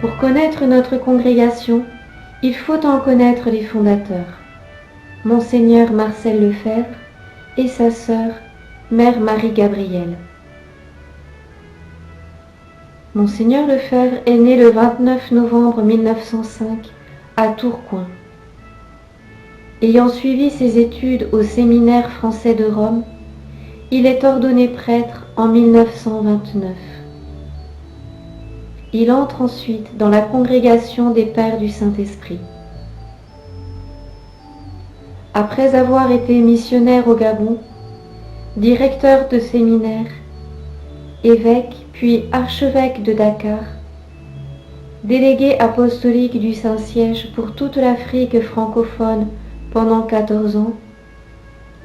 Pour connaître notre congrégation, il faut en connaître les fondateurs, Monseigneur Marcel Lefebvre et sa sœur, Mère Marie-Gabrielle. Monseigneur Lefebvre est né le 29 novembre 1905 à Tourcoing. Ayant suivi ses études au séminaire français de Rome, il est ordonné prêtre en 1929. Il entre ensuite dans la congrégation des Pères du Saint-Esprit. Après avoir été missionnaire au Gabon, directeur de séminaire, évêque puis archevêque de Dakar, délégué apostolique du Saint-Siège pour toute l'Afrique francophone pendant 14 ans,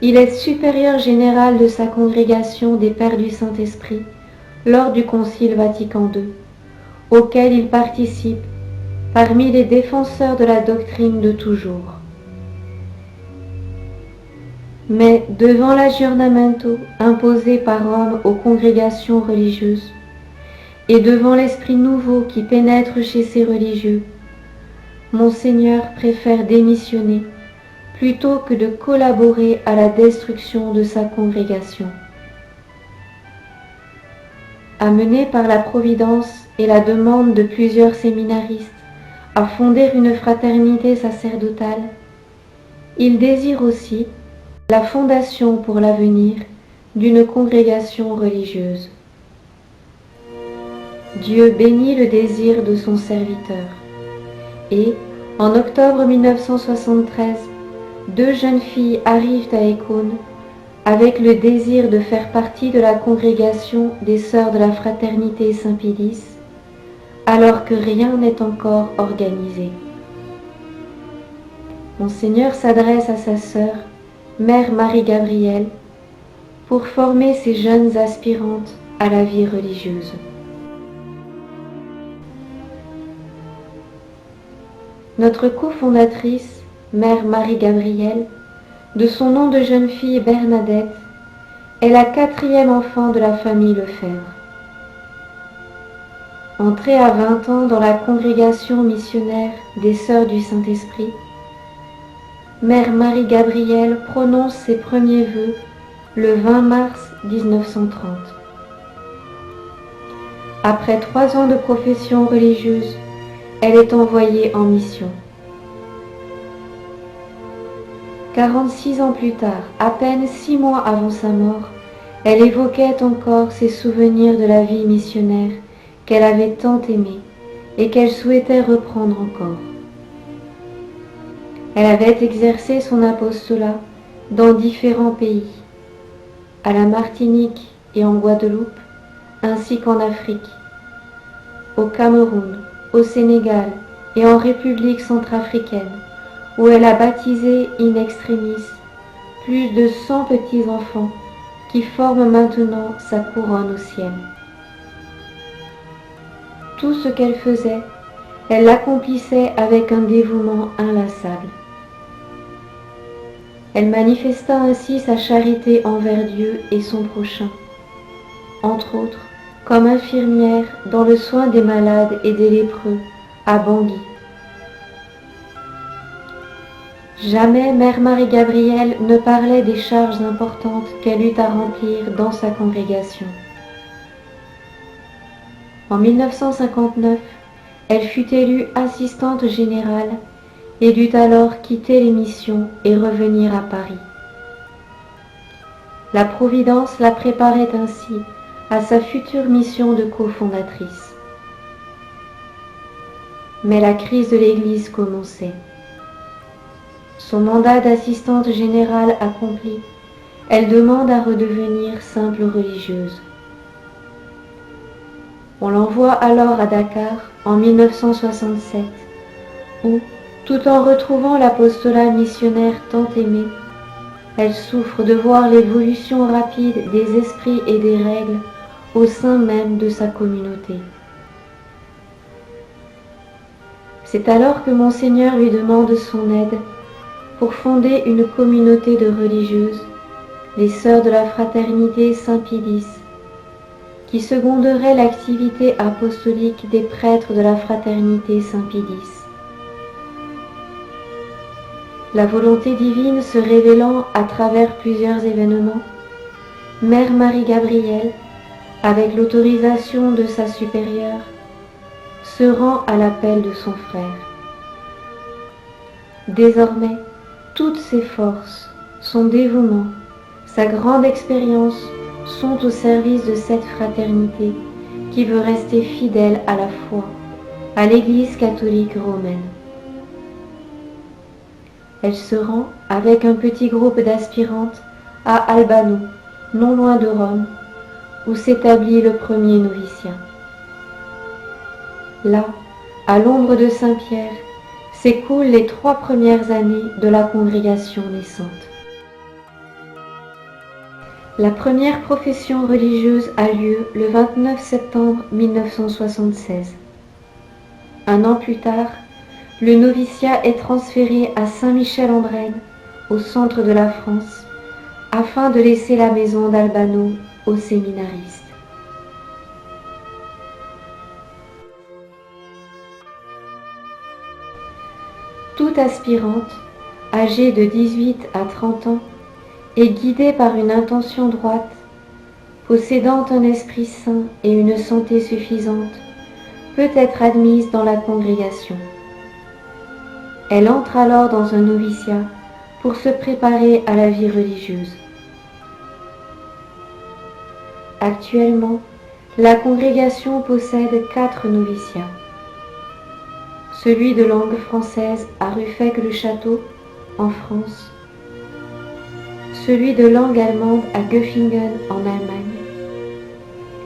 il est supérieur général de sa congrégation des Pères du Saint-Esprit lors du Concile Vatican II, auquel il participe parmi les défenseurs de la doctrine de toujours. Mais devant l'aggiornamento imposé par Rome aux congrégations religieuses, et devant l'esprit nouveau qui pénètre chez ces religieux, Monseigneur préfère démissionner plutôt que de collaborer à la destruction de sa congrégation. Amené par la providence et la demande de plusieurs séminaristes à fonder une fraternité sacerdotale, il désire aussi la fondation pour l'avenir d'une congrégation religieuse. Dieu bénit le désir de son serviteur et, en octobre 1973, 2 jeunes filles arrivent à Écône avec le désir de faire partie de la congrégation des Sœurs de la Fraternité Saint-Pédis, alors que rien n'est encore organisé. Monseigneur s'adresse à sa sœur, Mère Marie-Gabrielle, pour former ces jeunes aspirantes à la vie religieuse. Notre cofondatrice, Mère Marie-Gabrielle, de son nom de jeune fille Bernadette, est la 4e enfant de la famille Lefebvre. Entrée à 20 ans dans la congrégation missionnaire des Sœurs du Saint-Esprit, Mère Marie-Gabrielle prononce ses premiers vœux le 20 mars 1930. Après 3 ans de profession religieuse, elle est envoyée en mission. 46 ans plus tard, à peine 6 mois avant sa mort, elle évoquait encore ses souvenirs de la vie missionnaire qu'elle avait tant aimée et qu'elle souhaitait reprendre encore. Elle avait exercé son apostolat dans différents pays, à la Martinique et en Guadeloupe, ainsi qu'en Afrique, au Cameroun, au Sénégal et en République centrafricaine, où elle a baptisé in extremis plus de 100 petits-enfants qui forment maintenant sa couronne au ciel. Tout ce qu'elle faisait, elle l'accomplissait avec un dévouement inlassable. Elle manifesta ainsi sa charité envers Dieu et son prochain, entre autres comme infirmière dans le soin des malades et des lépreux à Bangui. Jamais Mère Marie-Gabrielle ne parlait des charges importantes qu'elle eut à remplir dans sa congrégation. En 1959, elle fut élue assistante générale et dut alors quitter les missions et revenir à Paris. La Providence la préparait ainsi à sa future mission de cofondatrice. Mais la crise de l'Église commençait. Son mandat d'assistante générale accompli, elle demande à redevenir simple religieuse. On l'envoie alors à Dakar en 1967, où, tout en retrouvant l'apostolat missionnaire tant aimé, elle souffre de voir l'évolution rapide des esprits et des règles au sein même de sa communauté. C'est alors que Monseigneur lui demande son aide pour fonder une communauté de religieuses, les Sœurs de la Fraternité Saint-Pédis, qui seconderait l'activité apostolique des prêtres de la fraternité Saint-Pédis. La volonté divine se révélant à travers plusieurs événements, Mère Marie-Gabrielle, avec l'autorisation de sa supérieure, se rend à l'appel de son frère. Désormais, toutes ses forces, son dévouement, sa grande expérience sont au service de cette fraternité qui veut rester fidèle à la foi, à l'Église catholique romaine. Elle se rend avec un petit groupe d'aspirantes à Albano, non loin de Rome, où s'établit le premier noviciat. Là, à l'ombre de Saint-Pierre, s'écoulent les 3 premières années de la congrégation naissante. La première profession religieuse a lieu le 29 septembre 1976. Un an plus tard, le noviciat est transféré à Saint-Michel-en-Brenne, au centre de la France, afin de laisser la maison d'Albano aux séminaristes. Toute aspirante, âgée de 18 à 30 ans, est guidée par une intention droite, possédant un esprit saint et une santé suffisante, peut être admise dans la congrégation. Elle entre alors dans un noviciat pour se préparer à la vie religieuse. Actuellement, la congrégation possède 4 noviciats. Celui de langue française à Ruffec-le-Château, en France. Celui de langue allemande à Göffingen, en Allemagne.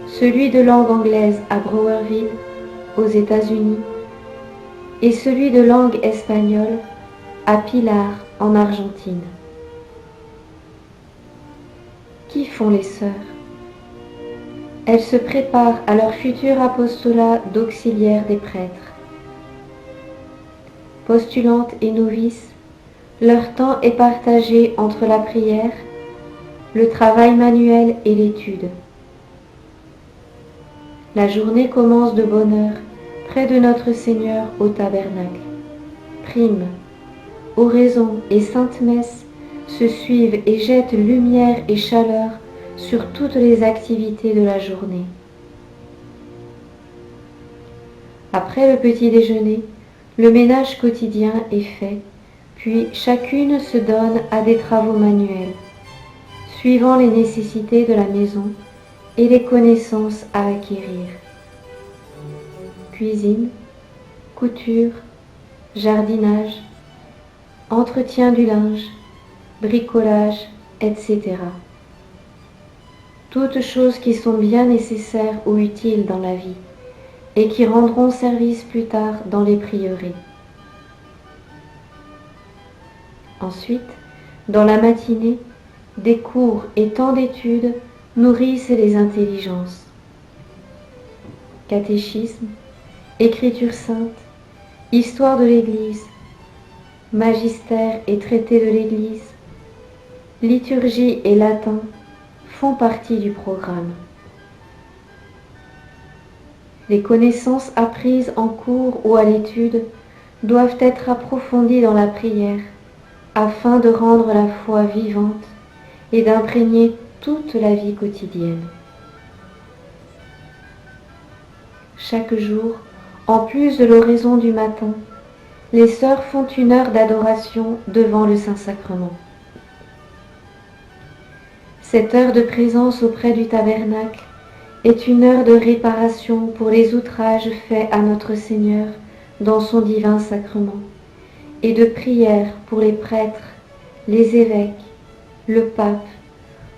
Celui de langue anglaise à Brouwerville, aux États-Unis. Et celui de langue espagnole à Pilar, en Argentine. Qu'y font les sœurs? Elles se préparent à leur futur apostolat d'auxiliaire des prêtres. Postulantes et novices, leur temps est partagé entre la prière, le travail manuel et l'étude. La journée commence de bonne heure près de notre Seigneur au tabernacle. Prime, oraison et sainte messe se suivent et jettent lumière et chaleur sur toutes les activités de la journée. Après le petit déjeuner, le ménage quotidien est fait, puis chacune se donne à des travaux manuels, suivant les nécessités de la maison et les connaissances à acquérir. Cuisine, couture, jardinage, entretien du linge, bricolage, etc. Toutes choses qui sont bien nécessaires ou utiles dans la vie et qui rendront service plus tard dans les prieurés. Ensuite, dans la matinée, des cours et temps d'études nourrissent les intelligences. Catéchisme, écriture sainte, histoire de l'Église, magistère et traité de l'Église, liturgie et latin font partie du programme. Les connaissances apprises en cours ou à l'étude doivent être approfondies dans la prière afin de rendre la foi vivante et d'imprégner toute la vie quotidienne. Chaque jour, en plus de l'oraison du matin, les sœurs font une heure d'adoration devant le Saint-Sacrement. Cette heure de présence auprès du tabernacle est une heure de réparation pour les outrages faits à notre Seigneur dans son divin sacrement, et de prière pour les prêtres, les évêques, le pape,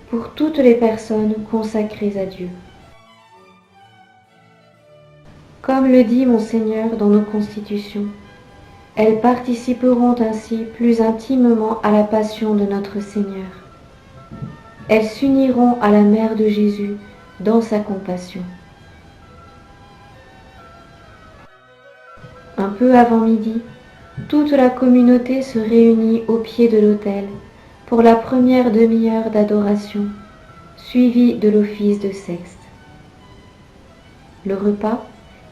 pour toutes les personnes consacrées à Dieu. Comme le dit Monseigneur dans nos constitutions, elles participeront ainsi plus intimement à la passion de notre Seigneur. Elles s'uniront à la Mère de Jésus dans sa compassion. Un peu avant midi, toute la communauté se réunit au pied de l'autel pour la première demi-heure d'adoration, suivie de l'office de Sexte. Le repas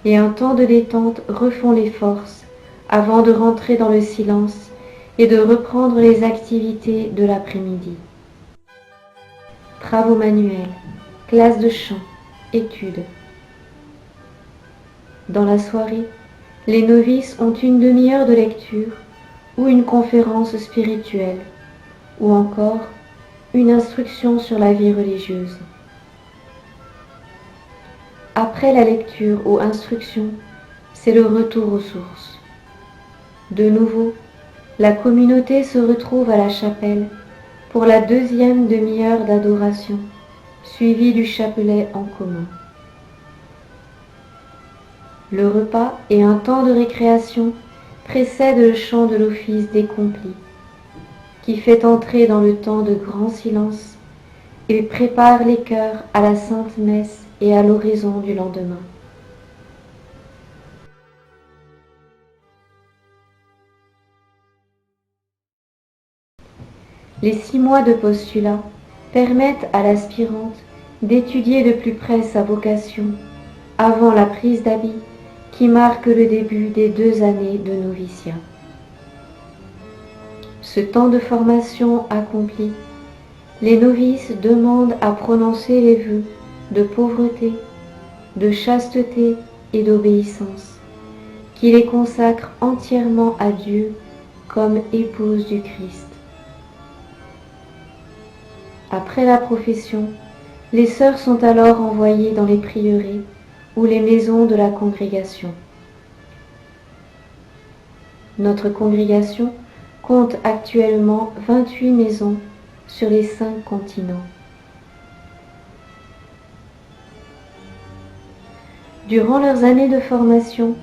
et un temps de détente refont les forces avant de rentrer dans le silence et de reprendre les activités de l'après-midi. Travaux manuels, classe de chant, études. Dans la soirée, les novices ont une demi-heure de lecture ou une conférence spirituelle, ou encore une instruction sur la vie religieuse. Après la lecture ou instruction, c'est le retour aux sources. De nouveau, la communauté se retrouve à la chapelle pour la deuxième demi-heure d'adoration, suivie du chapelet en commun. Le repas et un temps de récréation précèdent le chant de l'office des complis, qui fait entrer dans le temps de grand silence et prépare les cœurs à la sainte messe et à l'oraison du lendemain. Les 6 mois de postulat permettent à l'aspirante d'étudier de plus près sa vocation avant la prise d'habit qui marque le début des 2 années de noviciat. Ce temps de formation accompli, les novices demandent à prononcer les vœux de pauvreté, de chasteté et d'obéissance, qui les consacrent entièrement à Dieu comme épouse du Christ. Après la profession, les sœurs sont alors envoyées dans les prieurés ou les maisons de la congrégation. Notre congrégation compte actuellement 28 maisons sur les 5 continents. Durant leurs années de formation,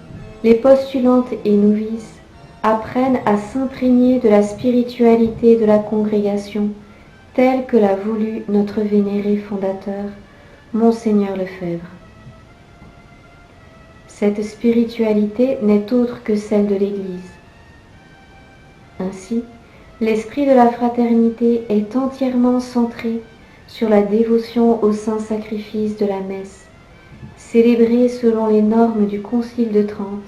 les postulantes et novices apprennent à s'imprégner de la spiritualité de la congrégation telle que l'a voulu notre vénéré fondateur, Monseigneur Lefebvre. Cette spiritualité n'est autre que celle de l'Église. Ainsi, l'esprit de la fraternité est entièrement centré sur la dévotion au saint sacrifice de la messe, célébrée selon les normes du Concile de Trente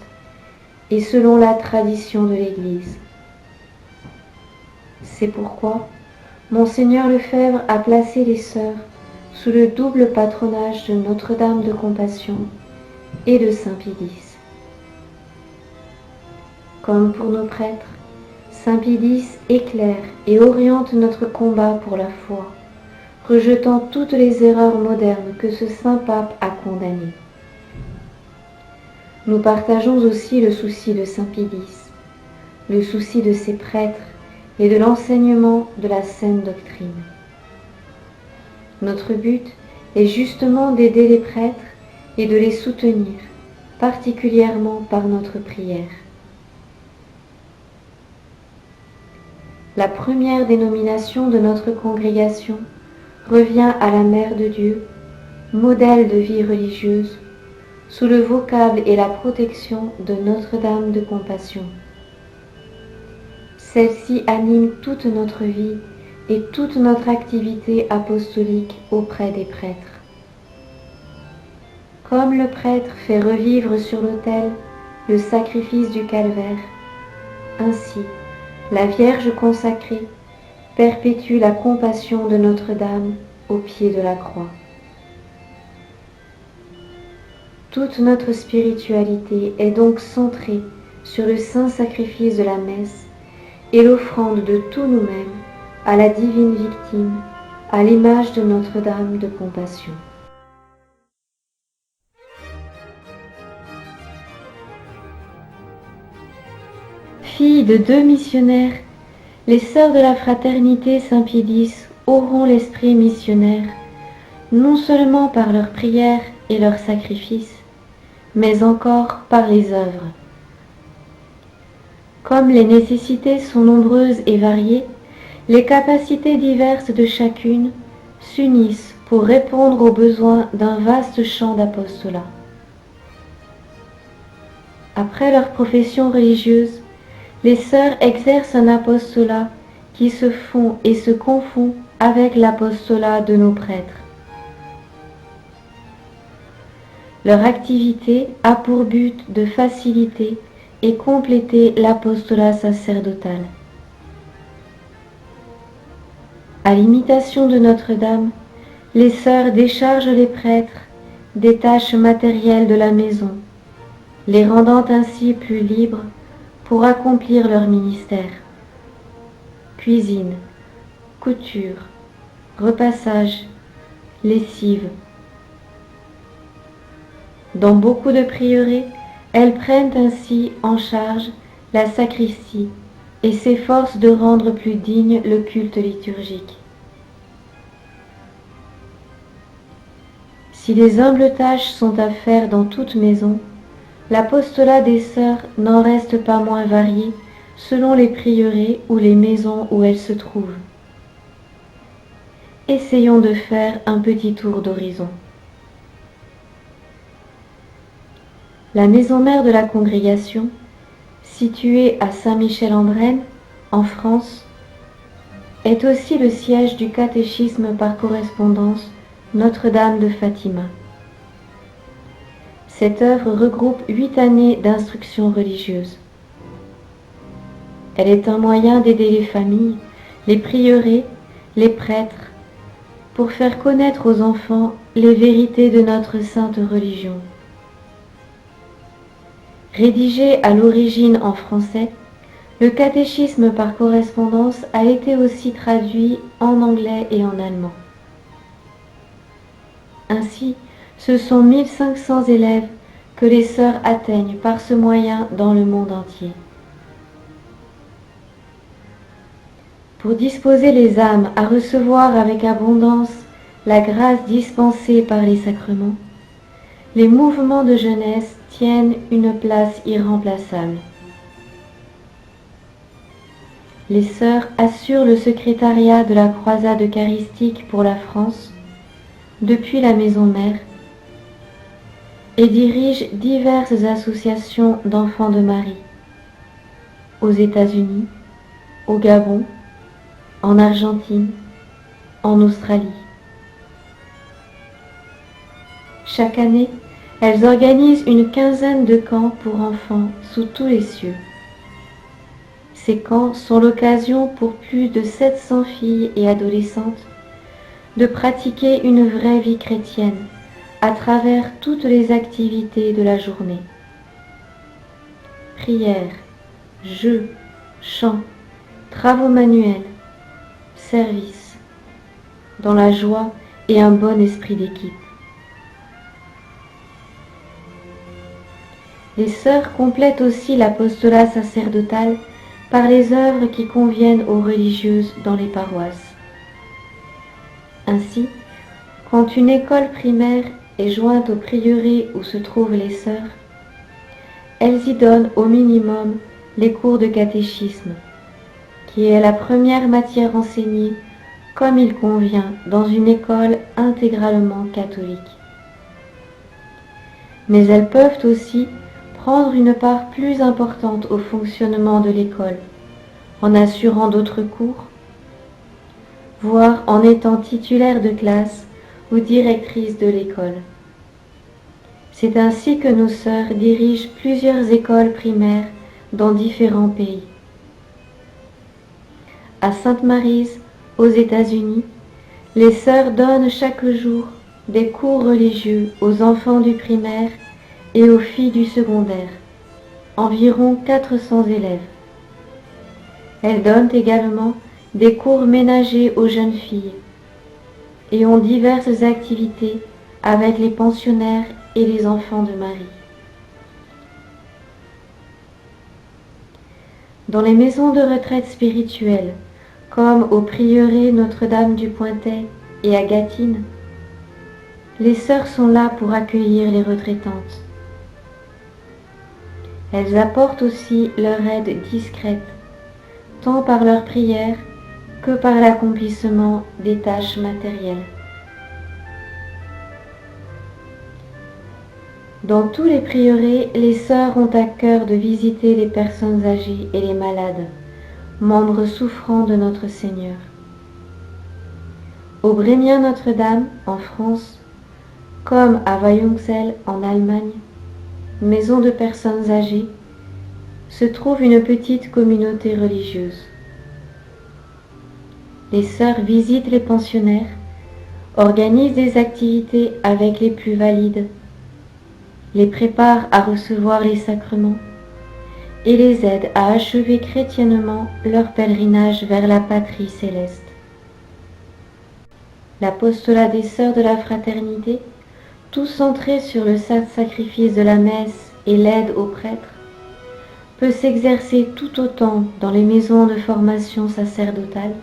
et selon la tradition de l'Église. C'est pourquoi Monseigneur Lefebvre a placé les sœurs sous le double patronage de Notre-Dame de Compassion et de Saint Pie-X. Comme pour nos prêtres, Saint Pie-X éclaire et oriente notre combat pour la foi, rejetant toutes les erreurs modernes que ce saint pape a condamnées. Nous partageons aussi le souci de Saint Pie-X, le souci de ses prêtres et de l'enseignement de la saine doctrine. Notre but est justement d'aider les prêtres et de les soutenir, particulièrement par notre prière. La première dénomination de notre congrégation revient à la Mère de Dieu, modèle de vie religieuse, sous le vocable et la protection de Notre-Dame de Compassion. Celle-ci anime toute notre vie et toute notre activité apostolique auprès des prêtres. Comme le prêtre fait revivre sur l'autel le sacrifice du calvaire, ainsi la Vierge consacrée perpétue la compassion de Notre-Dame au pied de la croix. Toute notre spiritualité est donc centrée sur le saint sacrifice de la messe et l'offrande de tous nous-mêmes à la divine victime, à l'image de Notre-Dame de Compassion. Filles de 2 missionnaires, les sœurs de la fraternité Saint-Pie-X auront l'esprit missionnaire, non seulement par leurs prières et leurs sacrifices, mais encore par les œuvres. Comme les nécessités sont nombreuses et variées, les capacités diverses de chacune s'unissent pour répondre aux besoins d'un vaste champ d'apostolat. Après leur profession religieuse, les sœurs exercent un apostolat qui se fond et se confond avec l'apostolat de nos prêtres. Leur activité a pour but de faciliter et compléter l'apostolat sacerdotal. À l'imitation de Notre-Dame, les sœurs déchargent les prêtres des tâches matérielles de la maison, les rendant ainsi plus libres pour accomplir leur ministère. Cuisine, couture, repassage, lessive. Dans beaucoup de prieurés, elles prennent ainsi en charge la sacristie et s'efforcent de rendre plus digne le culte liturgique. Si les humbles tâches sont à faire dans toute maison, l'apostolat des sœurs n'en reste pas moins varié selon les prieurés ou les maisons où elles se trouvent. Essayons de faire un petit tour d'horizon. La maison mère de la congrégation, située à Saint-Michel-en-Brenne, en France, est aussi le siège du catéchisme par correspondance Notre-Dame de Fatima. Cette œuvre regroupe 8 années d'instruction religieuse. Elle est un moyen d'aider les familles, les prieurés, les prêtres, pour faire connaître aux enfants les vérités de notre sainte religion. Rédigé à l'origine en français, le catéchisme par correspondance a été aussi traduit en anglais et en allemand. Ainsi, ce sont 1500 élèves que les sœurs atteignent par ce moyen dans le monde entier. Pour disposer les âmes à recevoir avec abondance la grâce dispensée par les sacrements, les mouvements de jeunesse tiennent une place irremplaçable. Les sœurs assurent le secrétariat de la croisade eucharistique pour la France depuis la maison mère et dirigent diverses associations d'enfants de Marie aux États-Unis, au Gabon, en Argentine, en Australie. Chaque année, elles organisent une quinzaine de camps pour enfants sous tous les cieux. Ces camps sont l'occasion pour plus de 700 filles et adolescentes de pratiquer une vraie vie chrétienne à travers toutes les activités de la journée. Prières, jeux, chants, travaux manuels, services, dans la joie et un bon esprit d'équipe. Les sœurs complètent aussi l'apostolat sacerdotal par les œuvres qui conviennent aux religieuses dans les paroisses. Ainsi, quand une école primaire est jointe au prieuré où se trouvent les sœurs, elles y donnent au minimum les cours de catéchisme, qui est la première matière enseignée comme il convient dans une école intégralement catholique. Mais elles peuvent aussi prendre une part plus importante au fonctionnement de l'école, en assurant d'autres cours, voire en étant titulaire de classe ou directrice de l'école. C'est ainsi que nos sœurs dirigent plusieurs écoles primaires dans différents pays. À Sainte-Maryse, aux États-Unis, les sœurs donnent chaque jour des cours religieux aux enfants du primaire et aux filles du secondaire, environ 400 élèves. Elles donnent également des cours ménagers aux jeunes filles et ont diverses activités avec les pensionnaires et les enfants de Marie. Dans les maisons de retraite spirituelles, comme au prieuré Notre-Dame du Pointet et à Gâtine, les sœurs sont là pour accueillir les retraitantes. Elles apportent aussi leur aide discrète, tant par leur prière que par l'accomplissement des tâches matérielles. Dans tous les prieurés, les sœurs ont à cœur de visiter les personnes âgées et les malades, membres souffrants de notre Seigneur. Au Brémien Notre-Dame, en France, comme à Weihungsel en Allemagne, maison de personnes âgées, se trouve une petite communauté religieuse. Les sœurs visitent les pensionnaires, organisent des activités avec les plus valides, les préparent à recevoir les sacrements et les aident à achever chrétiennement leur pèlerinage vers la patrie céleste. L'apostolat des sœurs de la fraternité, tout centré sur le sacrifice de la messe et l'aide aux prêtres, peut s'exercer tout autant dans les maisons de formation sacerdotale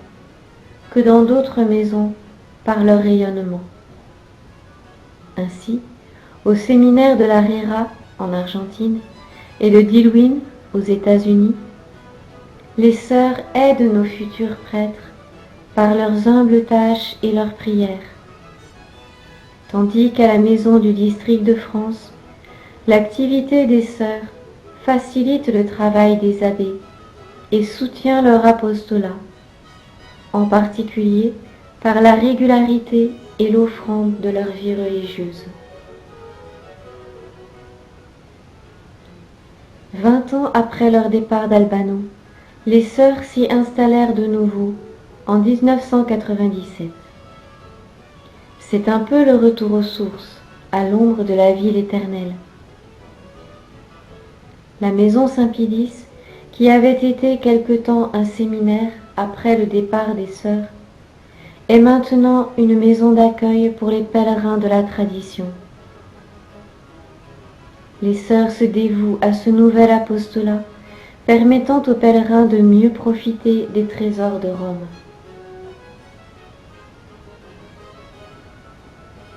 que dans d'autres maisons par leur rayonnement. Ainsi, au séminaire de la Rera en Argentine et de Dillwyn aux États-Unis, les sœurs aident nos futurs prêtres par leurs humbles tâches et leurs prières, tandis qu'à la maison du district de France, l'activité des sœurs facilite le travail des abbés et soutient leur apostolat, en particulier par la régularité et l'offrande de leur vie religieuse. 20 ans après leur départ d'Albano, les sœurs s'y installèrent de nouveau en 1997. C'est un peu le retour aux sources, à l'ombre de la ville éternelle. La maison Saint-Pédis, qui avait été quelque temps un séminaire après le départ des sœurs, est maintenant une maison d'accueil pour les pèlerins de la tradition. Les sœurs se dévouent à ce nouvel apostolat, permettant aux pèlerins de mieux profiter des trésors de Rome.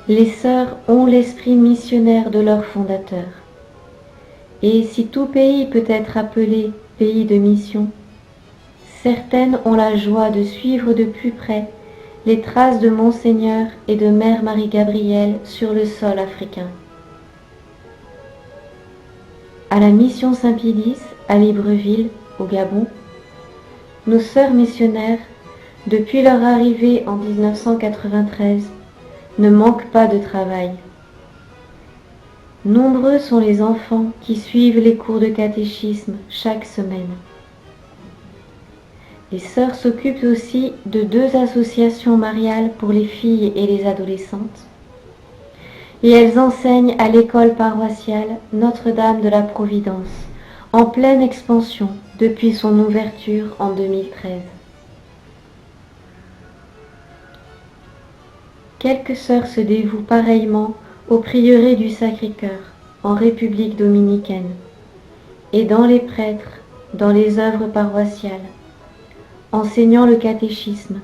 Les sœurs ont l'esprit missionnaire de leur fondateur. Et si tout pays peut être appelé pays de mission, certaines ont la joie de suivre de plus près les traces de Monseigneur et de Mère Marie-Gabrielle sur le sol africain. À la mission Saint-Pédis, à Libreville, au Gabon, nos sœurs missionnaires, depuis leur arrivée en 1993, ne manquent pas de travail. Nombreux sont les enfants qui suivent les cours de catéchisme chaque semaine. Les sœurs s'occupent aussi de 2 associations mariales pour les filles et les adolescentes, et elles enseignent à l'école paroissiale Notre-Dame de la Providence, en pleine expansion depuis son ouverture en 2013. Quelques sœurs se dévouent pareillement au prieuré du Sacré-Cœur en République dominicaine, aidant les prêtres dans les œuvres paroissiales, enseignant le catéchisme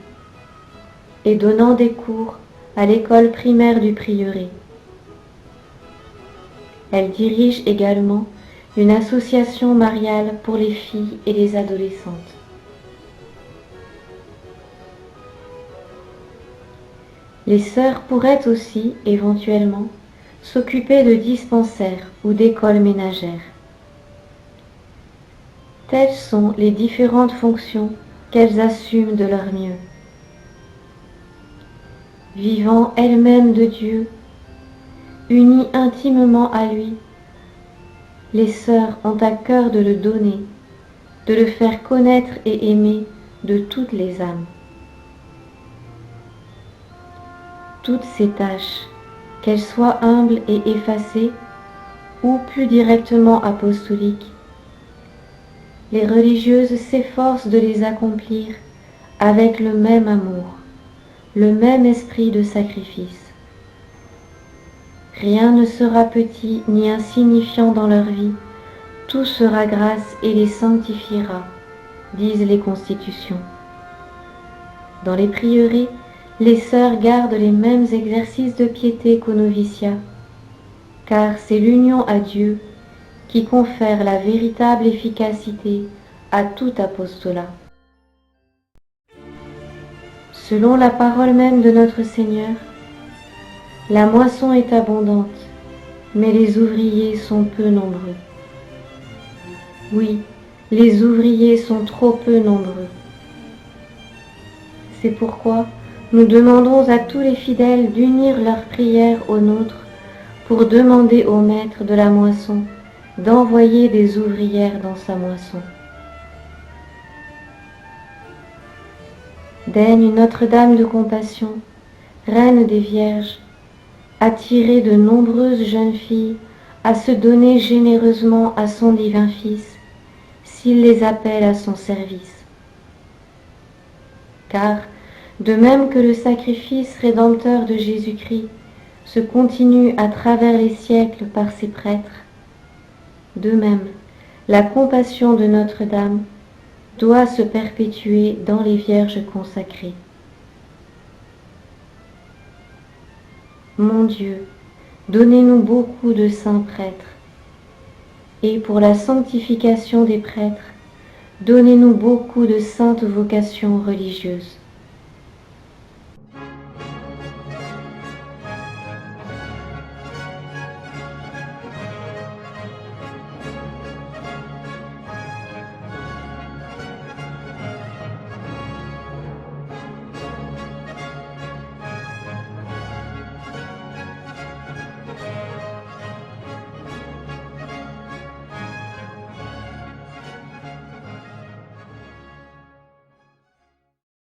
et donnant des cours à l'école primaire du prieuré. Elle dirige également une association mariale pour les filles et les adolescentes. Les sœurs pourraient aussi, éventuellement, s'occuper de dispensaires ou d'écoles ménagères. Telles sont les différentes fonctions qu'elles assument de leur mieux. Vivant elles-mêmes de Dieu, unies intimement à lui, les sœurs ont à cœur de le donner, de le faire connaître et aimer de toutes les âmes. Toutes ces tâches, qu'elles soient humbles et effacées, ou plus directement apostoliques, les religieuses s'efforcent de les accomplir avec le même amour, le même esprit de sacrifice. Rien ne sera petit ni insignifiant dans leur vie, tout sera grâce et les sanctifiera, disent les constitutions. Dans les prieurés, les sœurs gardent les mêmes exercices de piété qu'au noviciat, car c'est l'union à Dieu qui confère la véritable efficacité à tout apostolat. Selon la parole même de notre Seigneur, la moisson est abondante, mais les ouvriers sont peu nombreux. Oui, les ouvriers sont trop peu nombreux. C'est pourquoi nous demandons à tous les fidèles d'unir leurs prières aux nôtres pour demander au maître de la moisson d'envoyer des ouvrières dans sa moisson. Daigne Notre-Dame de Compassion, Reine des Vierges, attirer de nombreuses jeunes filles à se donner généreusement à son divin Fils, s'il les appelle à son service. Car, de même que le sacrifice rédempteur de Jésus-Christ se continue à travers les siècles par ses prêtres, de même, la compassion de Notre-Dame doit se perpétuer dans les Vierges consacrées. Mon Dieu, donnez-nous beaucoup de saints prêtres, et pour la sanctification des prêtres, donnez-nous beaucoup de saintes vocations religieuses.